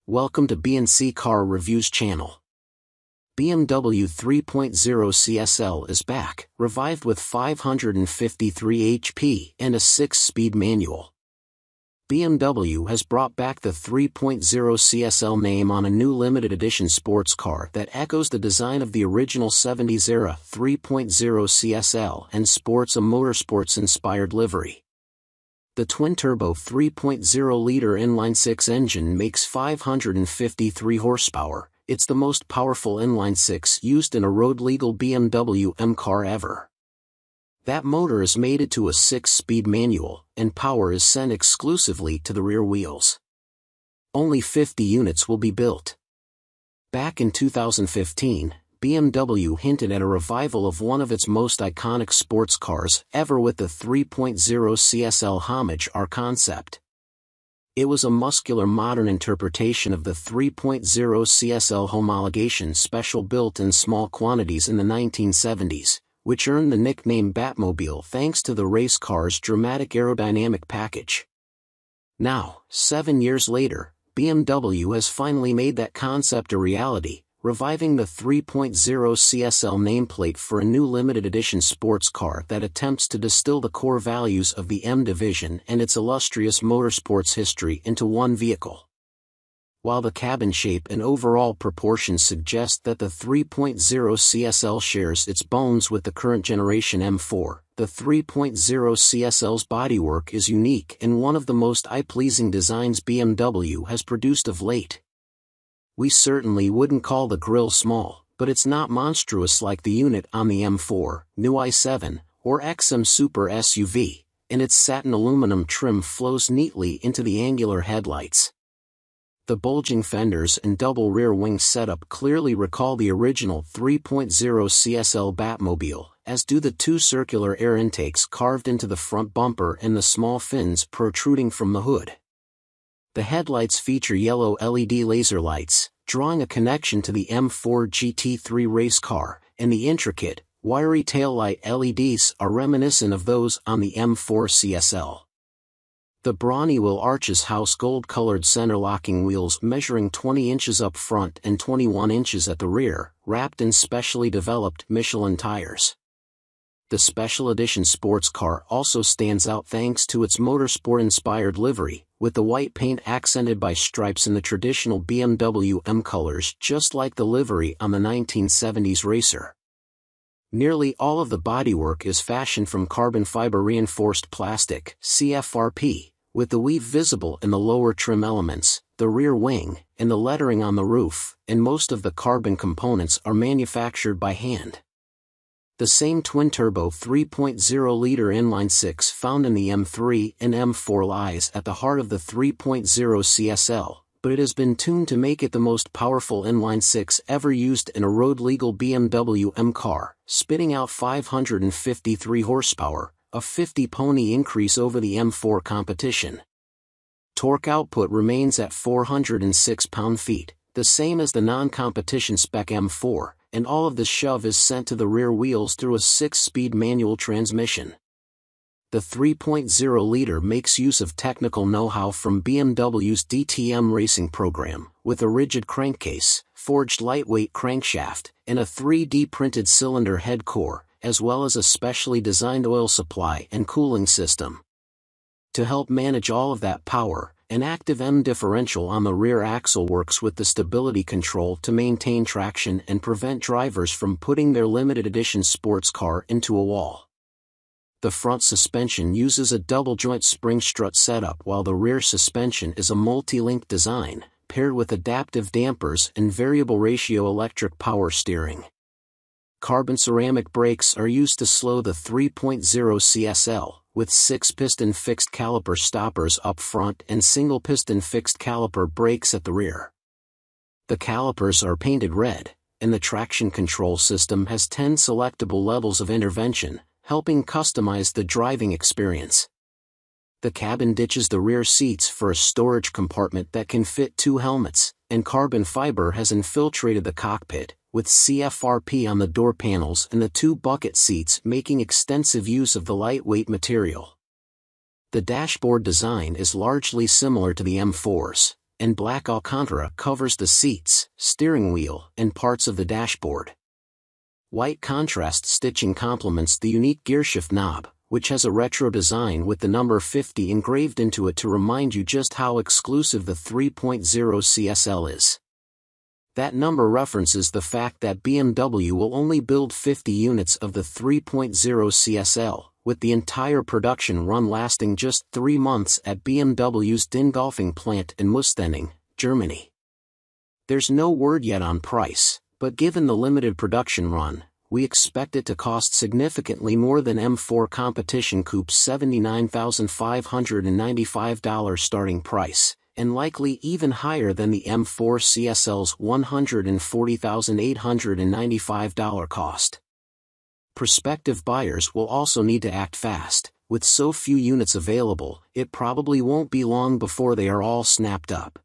Welcome to B&C Car Reviews channel. BMW 3.0 CSL is back, revived with 553 HP and a 6-speed manual. BMW has brought back the 3.0 CSL name on a new limited edition sports car that echoes the design of the original 70s-era 3.0 CSL and sports a motorsports-inspired livery. The twin-turbo 3.0-liter inline-six engine makes 553 horsepower. It's the most powerful inline-six used in a road-legal BMW M car ever. That motor is mated to a 6-speed manual, and power is sent exclusively to the rear wheels. Only 50 units will be built. Back in 2015, BMW hinted at a revival of one of its most iconic sports cars ever with the 3.0 CSL homage R concept. It was a muscular modern interpretation of the 3.0 CSL homologation special built in small quantities in the 1970s, which earned the nickname Batmobile thanks to the race car's dramatic aerodynamic package. Now, 7 years later, BMW has finally made that concept a reality, reviving the 3.0 CSL nameplate for a new limited edition sports car that attempts to distill the core values of the M division and its illustrious motorsports history into one vehicle. While the cabin shape and overall proportions suggest that the 3.0 CSL shares its bones with the current generation M4, the 3.0 CSL's bodywork is unique and one of the most eye-pleasing designs BMW has produced of late. We certainly wouldn't call the grille small, but it's not monstrous like the unit on the M4, new i7, or XM Super SUV, and its satin aluminum trim flows neatly into the angular headlights. The bulging fenders and double rear wing setup clearly recall the original 3.0 CSL Batmobile, as do the two circular air intakes carved into the front bumper and the small fins protruding from the hood. The headlights feature yellow LED laser lights, drawing a connection to the M4 GT3 race car, and the intricate, wiry taillight LEDs are reminiscent of those on the M4 CSL. The brawny wheel arches house gold-colored center-locking wheels measuring 20 inches up front and 21 inches at the rear, wrapped in specially developed Michelin tires. The special edition sports car also stands out thanks to its motorsport-inspired livery, with the white paint accented by stripes in the traditional BMW M colors just like the livery on the 1970s racer. Nearly all of the bodywork is fashioned from carbon fiber reinforced plastic, CFRP, with the weave visible in the lower trim elements, the rear wing, and the lettering on the roof, and most of the carbon components are manufactured by hand. The same twin-turbo 3.0-liter inline-six found in the M3 and M4 lies at the heart of the 3.0 CSL, but it has been tuned to make it the most powerful inline-six ever used in a road-legal BMW M car, spitting out 553 horsepower, a 50-pony increase over the M4 competition. Torque output remains at 406 pound-feet, the same as the non-competition spec M4, and all of the shove is sent to the rear wheels through a 6-speed manual transmission. The 3.0-liter makes use of technical know-how from BMW's DTM racing program, with a rigid crankcase, forged lightweight crankshaft, and a 3D printed cylinder head core, as well as a specially designed oil supply and cooling system. To help manage all of that power, an active M differential on the rear axle works with the stability control to maintain traction and prevent drivers from putting their limited edition sports car into a wall. The front suspension uses a double-joint spring strut setup while the rear suspension is a multi-link design, paired with adaptive dampers and variable ratio electric power steering. Carbon ceramic brakes are used to slow the 3.0 CSL, with 6-piston fixed caliper stoppers up front and single-piston fixed caliper brakes at the rear. The calipers are painted red, and the traction control system has 10 selectable levels of intervention, helping customize the driving experience. The cabin ditches the rear seats for a storage compartment that can fit 2 helmets, and carbon fiber has infiltrated the cockpit, with CFRP on the door panels and the 2 bucket seats making extensive use of the lightweight material. The dashboard design is largely similar to the M4's, and black Alcantara covers the seats, steering wheel, and parts of the dashboard. White contrast stitching complements the unique gearshift knob, which has a retro design with the number 50 engraved into it to remind you just how exclusive the 3.0 CSL is. That number references the fact that BMW will only build 50 units of the 3.0 CSL, with the entire production run lasting just 3 months at BMW's Dingolfing plant in Mustening, Germany. There's no word yet on price, but given the limited production run, we expect it to cost significantly more than M4 competition coupe's $79,595 starting price, and likely even higher than the M4 CSL's $140,895 cost. Prospective buyers will also need to act fast. With so few units available, it probably won't be long before they are all snapped up.